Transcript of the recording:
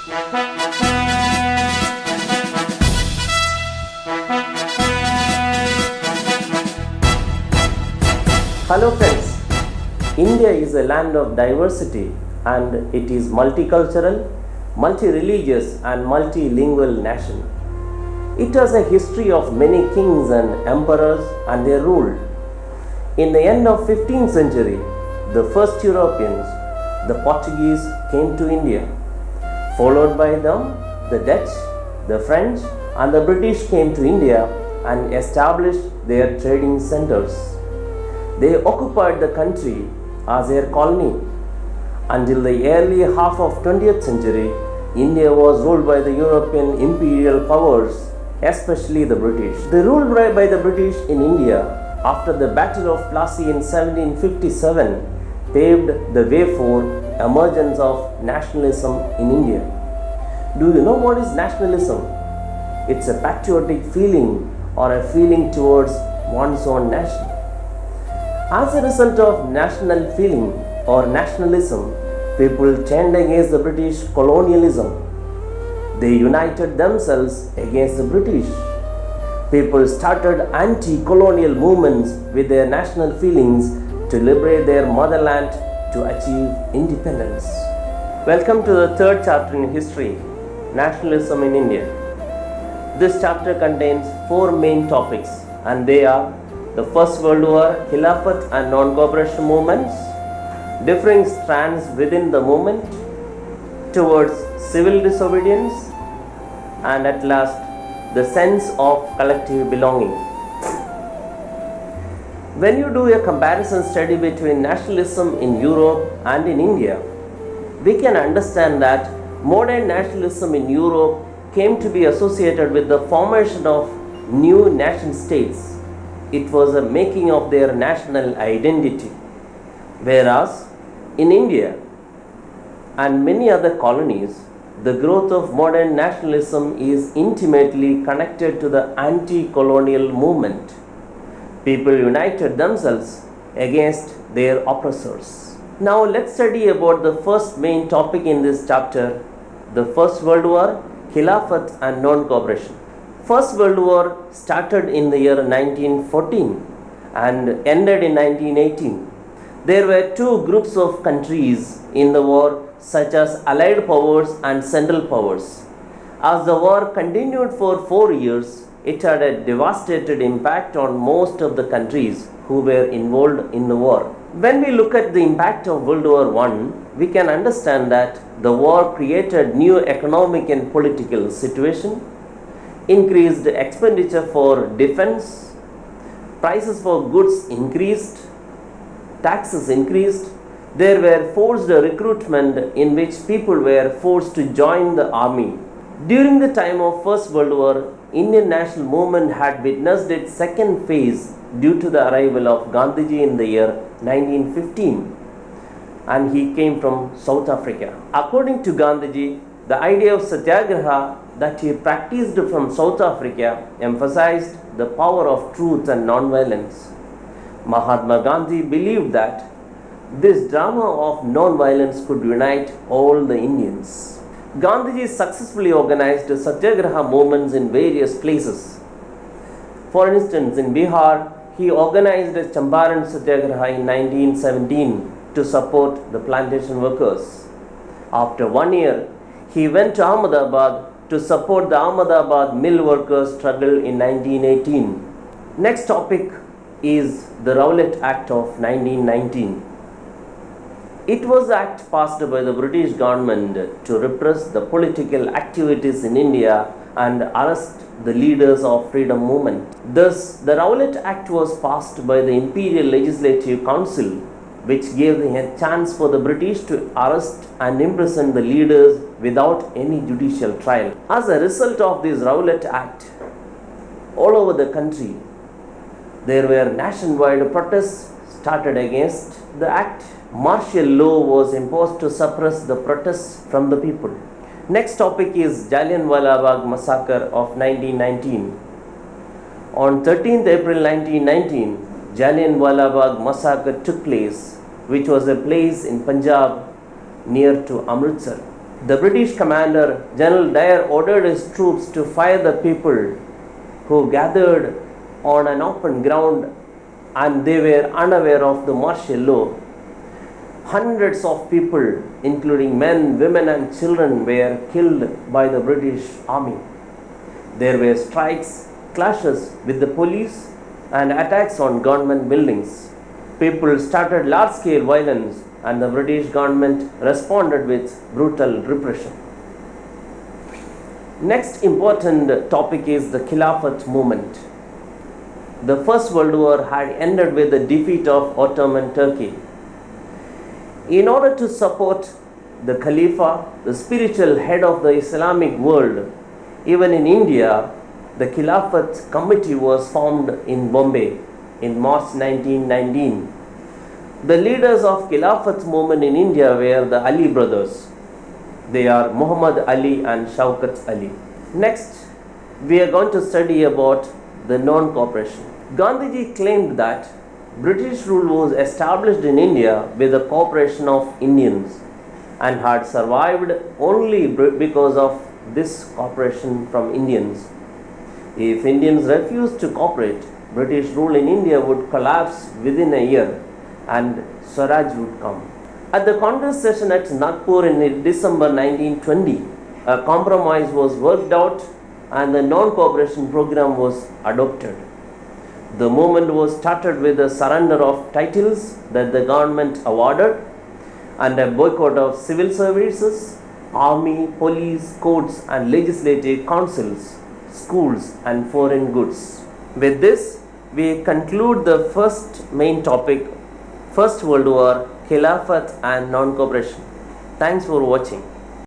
Hello friends, India is a land of diversity and it is multicultural, multi-religious and multilingual nation. It has a history of many kings and emperors and their rule. In the end of 15th century, the first Europeans, the Portuguese, came to India. Followed by them, the Dutch, the French and the British came to India and established their trading centers. They occupied the country as their colony. Until the early half of 20th century, India was ruled by the European imperial powers, especially the British. The rule by the British in India after the Battle of Plassey in 1757 paved the way for emergence of nationalism in India. Do you know what is nationalism? It's a patriotic feeling or a feeling towards one's own nation. As a result of national feeling or nationalism, people turned against the British colonialism. They united themselves against the British. People started anti-colonial movements with their national feelings to liberate their motherland to achieve independence. Welcome to the third chapter in history, Nationalism in India. This chapter contains four main topics and they are the First World War, Khilafat and Non-cooperation movements, differing strands within the movement towards civil disobedience, and at last the sense of collective belonging. When you do a comparison study between nationalism in Europe and in India, we can understand that modern nationalism in Europe came to be associated with the formation of new nation states. It was a making of their national identity. Whereas in India and many other colonies, the growth of modern nationalism is intimately connected to the anti-colonial movement. People united themselves against their oppressors. Now let's study about the first main topic in this chapter, the First World War, Khilafat and Non-cooperation. First World War started in the year 1914 and ended in 1918. There were two groups of countries in the war, such as Allied powers and Central powers. As the war continued for 4 years, it had a devastating impact on most of the countries who were involved in the war. When we look at the impact of World War I, we can understand that the war created new economic and political situation, increased expenditure for defense, prices for goods increased, taxes increased. There were forced recruitment in which people were forced to join the army. During the time of First World War, Indian national movement had witnessed its second phase due to the arrival of Gandhiji in the year 1915, and he came from South Africa. According to Gandhiji, the idea of satyagraha that he practiced from South Africa emphasized the power of truth and non-violence. Mahatma Gandhi believed that this drama of non-violence could unite all the Indians. Gandhiji successfully organized satyagraha movements in various places. For instance, in Bihar, he organized a Champaran satyagraha in 1917 to support the plantation workers. After 1 year, he went to Ahmedabad to support the Ahmedabad mill workers' struggle in 1918. Next topic is the Rowlatt Act of 1919. It was the act passed by the British government to repress the political activities in India and arrest the leaders of freedom movement. Thus, the Rowlatt Act was passed by the Imperial Legislative Council, which gave a chance for the British to arrest and imprison the leaders without any judicial trial. As a result of this Rowlatt Act, all over the country, there were nationwide protests started against the act. Martial law was imposed to suppress the protests from the people. Next topic is Jallianwala Bagh massacre of 1919. On 13th April 1919, Jallianwala Bagh massacre took place, which was a place in Punjab near to Amritsar. The British commander, General Dyer, ordered his troops to fire the people who gathered on an open ground, and they were unaware of the martial law. Hundreds of people, including men, women, and children, were killed by the British army. There were strikes, clashes with the police, and attacks on government buildings. People started large-scale violence, and the British government responded with brutal repression. Next important topic is the Khilafat movement. The First World War had ended with the defeat of Ottoman Turkey. In order to support the Khalifa, the spiritual head of the Islamic world, even in India, the Khilafat committee was formed in Bombay in March 1919. The leaders of Khilafat movement in India were the Ali brothers. They are Muhammad Ali and Shaukat Ali. Next, we are going to study about the non-cooperation. Gandhiji claimed that British rule was established in India with the cooperation of Indians and had survived only because of this cooperation from Indians. If Indians refused to cooperate, British rule in India would collapse within a year and Swaraj would come. At the Congress session at Nagpur in December 1920, a compromise was worked out and the non-cooperation program was adopted. The movement was started with a surrender of titles that the government awarded and a boycott of civil services, army, police, courts and legislative councils, schools and foreign goods. With this, we conclude the first main topic, First World War, Khilafat and Non-cooperation. Thanks for watching.